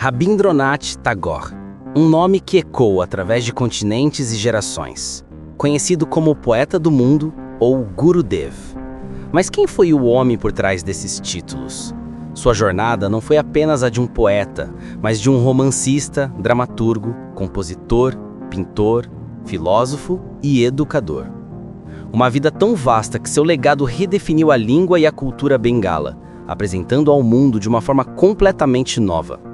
Rabindranath Tagore, um nome que ecoa através de continentes e gerações, conhecido como o poeta do mundo ou Gurudev. Mas quem foi o homem por trás desses títulos? Sua jornada não foi apenas a de um poeta, mas de um romancista, dramaturgo, compositor, pintor, filósofo e educador. Uma vida tão vasta que seu legado redefiniu a língua e a cultura bengala, apresentando ao mundo de uma forma completamente nova.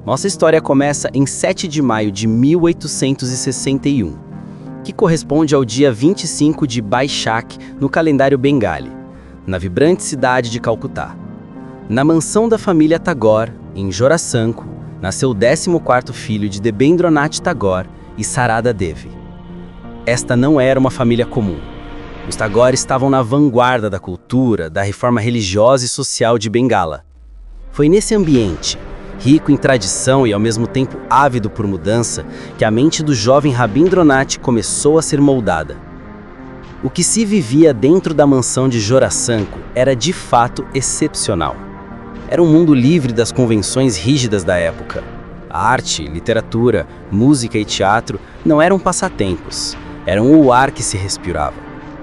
Nossa história começa em 7 de maio de 1861, que corresponde ao dia 25 de Baishakh no calendário bengali, na vibrante cidade de Calcutá. Na mansão da família Tagore, em Jorasanko, nasceu o 14º filho de Debendranath Tagore e Sarada Devi. Esta não era uma família comum. Os Tagore estavam na vanguarda da cultura, da reforma religiosa e social de Bengala. Foi nesse ambiente, rico em tradição e ao mesmo tempo ávido por mudança, que a mente do jovem Rabindranath começou a ser moldada. O que se vivia dentro da mansão de Jorasanko era de fato excepcional. Era um mundo livre das convenções rígidas da época. A arte, literatura, música e teatro não eram passatempos, eram o ar que se respirava.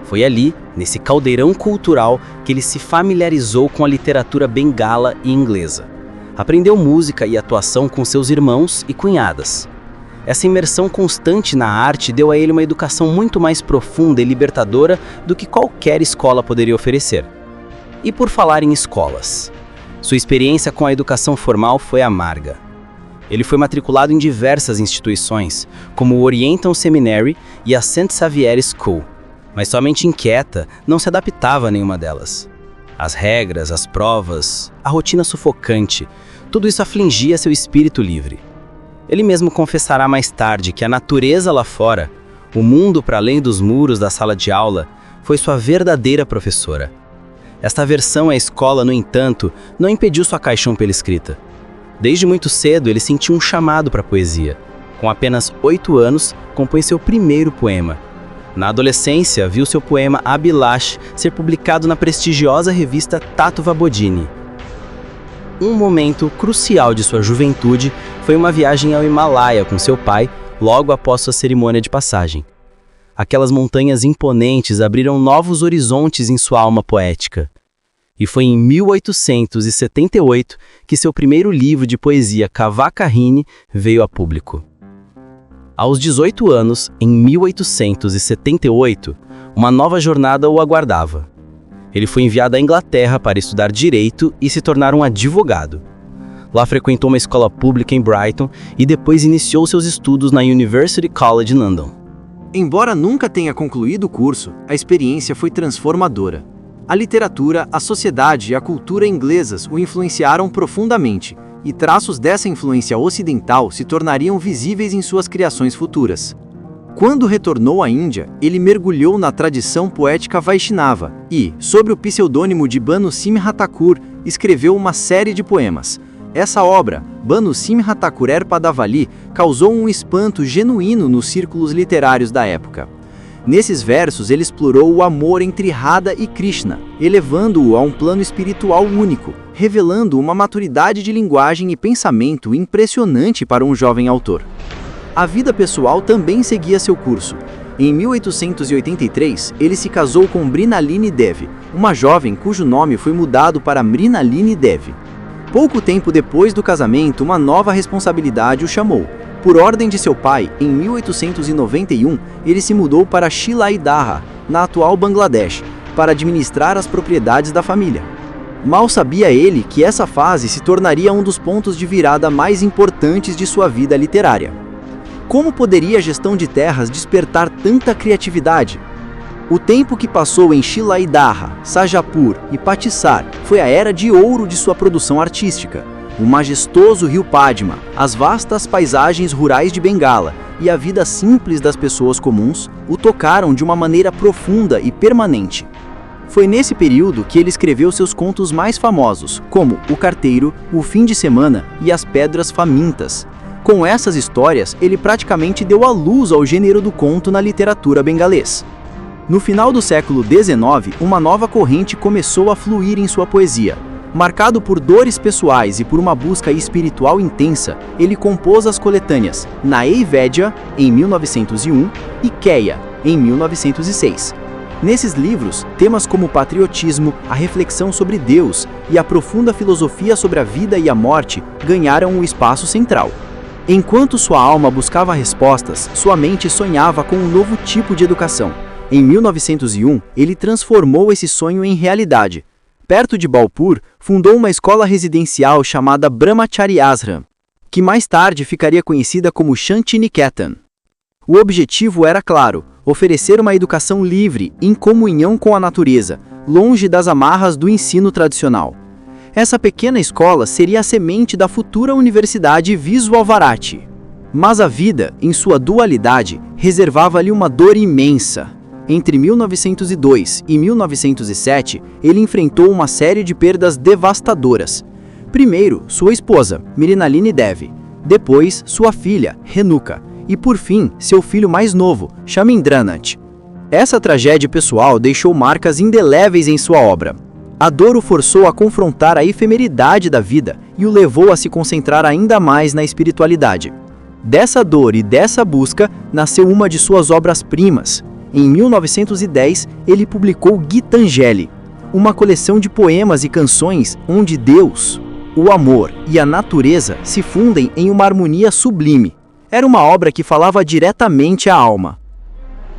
Foi ali, nesse caldeirão cultural, que ele se familiarizou com a literatura bengala e inglesa. Aprendeu música e atuação com seus irmãos e cunhadas. Essa imersão constante na arte deu a ele uma educação muito mais profunda e libertadora do que qualquer escola poderia oferecer. E por falar em escolas, sua experiência com a educação formal foi amarga. Ele foi matriculado em diversas instituições, como o Oriental Seminary e a St. Xavier's School, mas somente inquieta, não se adaptava a nenhuma delas. As regras, as provas, a rotina sufocante, tudo isso afligia seu espírito livre. Ele mesmo confessará mais tarde que a natureza lá fora, o mundo para além dos muros da sala de aula, foi sua verdadeira professora. Esta aversão à escola, no entanto, não impediu sua paixão pela escrita. Desde muito cedo, ele sentiu um chamado para a poesia. Com apenas 8 anos, compôs seu primeiro poema. Na adolescência, viu seu poema Abhilash ser publicado na prestigiosa revista Tattva Bodhini. Um momento crucial de sua juventude foi uma viagem ao Himalaia com seu pai, logo após sua cerimônia de passagem. Aquelas montanhas imponentes abriram novos horizontes em sua alma poética. E foi em 1878 que seu primeiro livro de poesia, Kavakahini, veio a público. Aos 18 anos, em 1878, uma nova jornada o aguardava. Ele foi enviado à Inglaterra para estudar direito e se tornar um advogado. Lá frequentou uma escola pública em Brighton e depois iniciou seus estudos na University College London. Embora nunca tenha concluído o curso, a experiência foi transformadora. A literatura, a sociedade e a cultura inglesas o influenciaram profundamente, e traços dessa influência ocidental se tornariam visíveis em suas criações futuras. Quando retornou à Índia, ele mergulhou na tradição poética Vaishnava e, sob o pseudônimo de Banu Simha Thakur, escreveu uma série de poemas. Essa obra, Banu Simha Thakur Padavali, causou um espanto genuíno nos círculos literários da época. Nesses versos, ele explorou o amor entre Radha e Krishna, elevando-o a um plano espiritual único, revelando uma maturidade de linguagem e pensamento impressionante para um jovem autor. A vida pessoal também seguia seu curso. Em 1883, ele se casou com Mrinalini Devi, uma jovem cujo nome foi mudado para Mrinalini Devi. Pouco tempo depois do casamento, uma nova responsabilidade o chamou. Por ordem de seu pai, em 1891, ele se mudou para Shilaidara, na atual Bangladesh, para administrar as propriedades da família. Mal sabia ele que essa fase se tornaria um dos pontos de virada mais importantes de sua vida literária. Como poderia a gestão de terras despertar tanta criatividade? O tempo que passou em Shilaidara, Sajapur e Patissar foi a era de ouro de sua produção artística. O majestoso rio Padma, as vastas paisagens rurais de Bengala e a vida simples das pessoas comuns o tocaram de uma maneira profunda e permanente. Foi nesse período que ele escreveu seus contos mais famosos, como O Carteiro, O Fim de Semana e As Pedras Famintas. Com essas histórias, ele praticamente deu à luz ao gênero do conto na literatura bengalês. No final do século XIX, uma nova corrente começou a fluir em sua poesia. Marcado por dores pessoais e por uma busca espiritual intensa, ele compôs as coletâneas Naeivedya, em 1901, e Keya, em 1906. Nesses livros, temas como o patriotismo, a reflexão sobre Deus e a profunda filosofia sobre a vida e a morte ganharam o espaço central. Enquanto sua alma buscava respostas, sua mente sonhava com um novo tipo de educação. Em 1901, ele transformou esse sonho em realidade. Perto de Balpur, fundou uma escola residencial chamada Brahmachari Ashram, que mais tarde ficaria conhecida como Shantiniketan. O objetivo era claro: oferecer uma educação livre, em comunhão com a natureza, longe das amarras do ensino tradicional. Essa pequena escola seria a semente da futura Universidade Viswavarat. Mas a vida, em sua dualidade, reservava-lhe uma dor imensa. Entre 1902 e 1907, ele enfrentou uma série de perdas devastadoras. Primeiro, sua esposa, Mrinalini Devi. Depois, sua filha, Renuka. E por fim, seu filho mais novo, Shamindranath. Essa tragédia pessoal deixou marcas indeléveis em sua obra. A dor o forçou a confrontar a efemeridade da vida e o levou a se concentrar ainda mais na espiritualidade. Dessa dor e dessa busca nasceu uma de suas obras-primas. Em 1910, ele publicou Gitanjali, uma coleção de poemas e canções onde Deus, o amor e a natureza se fundem em uma harmonia sublime. Era uma obra que falava diretamente à alma.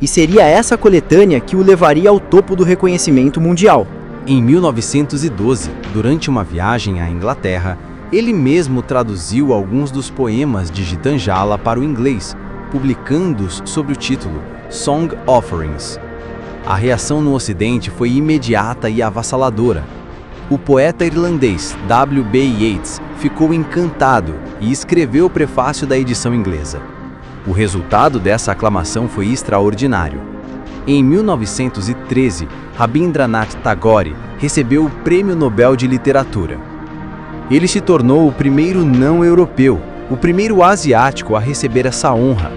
E seria essa coletânea que o levaria ao topo do reconhecimento mundial. Em 1912, durante uma viagem à Inglaterra, ele mesmo traduziu alguns dos poemas de Gitanjali para o inglês, publicando-os sob o título Song Offerings. A reação no Ocidente foi imediata e avassaladora. O poeta irlandês W.B. Yeats ficou encantado e escreveu o prefácio da edição inglesa. O resultado dessa aclamação foi extraordinário. Em 1913, Rabindranath Tagore recebeu o Prêmio Nobel de Literatura. Ele se tornou o primeiro não-europeu, o primeiro asiático a receber essa honra.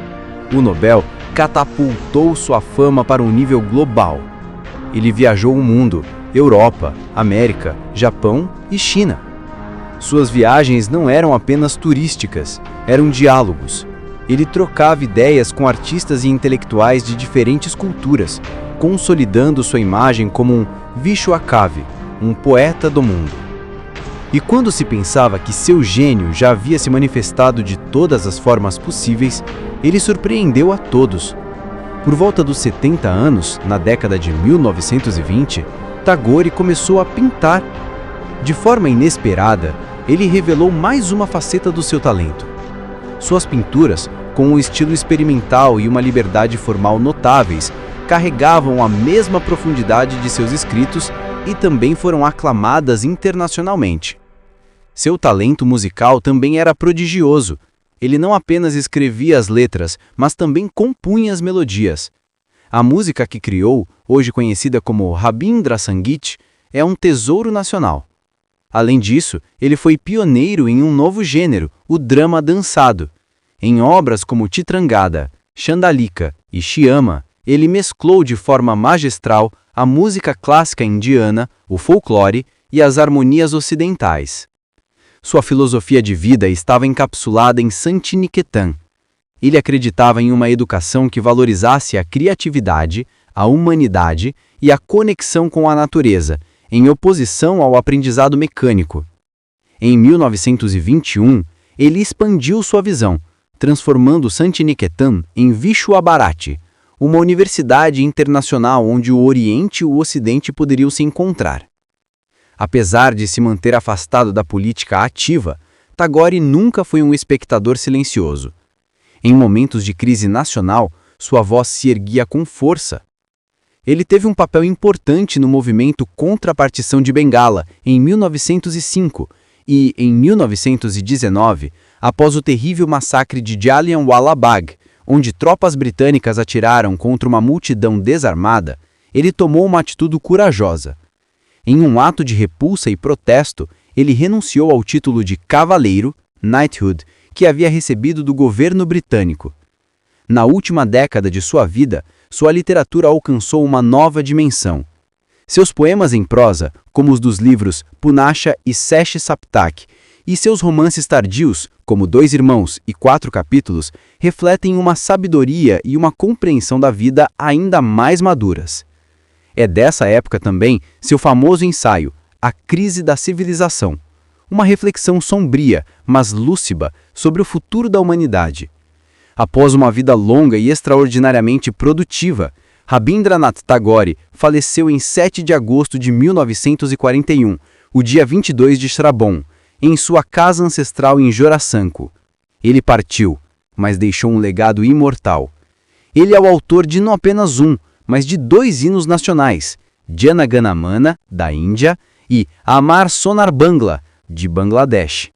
O Nobel catapultou sua fama para um nível global. Ele viajou o mundo, Europa, América, Japão e China. Suas viagens não eram apenas turísticas, eram diálogos. Ele trocava ideias com artistas e intelectuais de diferentes culturas, consolidando sua imagem como um Vishwakavi, um poeta do mundo. E quando se pensava que seu gênio já havia se manifestado de todas as formas possíveis, ele surpreendeu a todos. Por volta dos 70 anos, na década de 1920, Tagore começou a pintar. De forma inesperada, ele revelou mais uma faceta do seu talento. Suas pinturas, com um estilo experimental e uma liberdade formal notáveis, carregavam a mesma profundidade de seus escritos e também foram aclamadas internacionalmente. Seu talento musical também era prodigioso. Ele não apenas escrevia as letras, mas também compunha as melodias. A música que criou, hoje conhecida como Rabindra Sangeet, é um tesouro nacional. Além disso, ele foi pioneiro em um novo gênero, o drama dançado. Em obras como Chitrangada, Chandalika e Shyama, ele mesclou de forma magistral a música clássica indiana, o folclore e as harmonias ocidentais. Sua filosofia de vida estava encapsulada em Santiniketan. Ele acreditava em uma educação que valorizasse a criatividade, a humanidade e a conexão com a natureza, em oposição ao aprendizado mecânico. Em 1921, ele expandiu sua visão, transformando Santiniketan em Vishwavarat, uma universidade internacional onde o Oriente e o Ocidente poderiam se encontrar. Apesar de se manter afastado da política ativa, Tagore nunca foi um espectador silencioso. Em momentos de crise nacional, sua voz se erguia com força. Ele teve um papel importante no movimento contra a partição de Bengala, em 1905, e, em 1919, após o terrível massacre de Jallianwala Bagh, onde tropas britânicas atiraram contra uma multidão desarmada, ele tomou uma atitude corajosa. Em um ato de repulsa e protesto, ele renunciou ao título de cavaleiro, knighthood, que havia recebido do governo britânico. Na última década de sua vida, sua literatura alcançou uma nova dimensão. Seus poemas em prosa, como os dos livros Punasha e Sesh Saptak, e seus romances tardios, como Dois Irmãos e Quatro Capítulos, refletem uma sabedoria e uma compreensão da vida ainda mais maduras. É dessa época também seu famoso ensaio, A Crise da Civilização, uma reflexão sombria, mas lúcida, sobre o futuro da humanidade. Após uma vida longa e extraordinariamente produtiva, Rabindranath Tagore faleceu em 7 de agosto de 1941, o dia 22 de Shravan, em sua casa ancestral em Jorasanko. Ele partiu, mas deixou um legado imortal. Ele é o autor de não apenas um, mas de 2 hinos nacionais, Jana Gana Mana, da Índia, e Amar Sonar Bangla, de Bangladesh.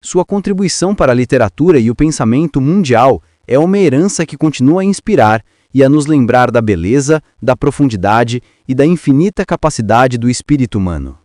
Sua contribuição para a literatura e o pensamento mundial é uma herança que continua a inspirar e a nos lembrar da beleza, da profundidade e da infinita capacidade do espírito humano.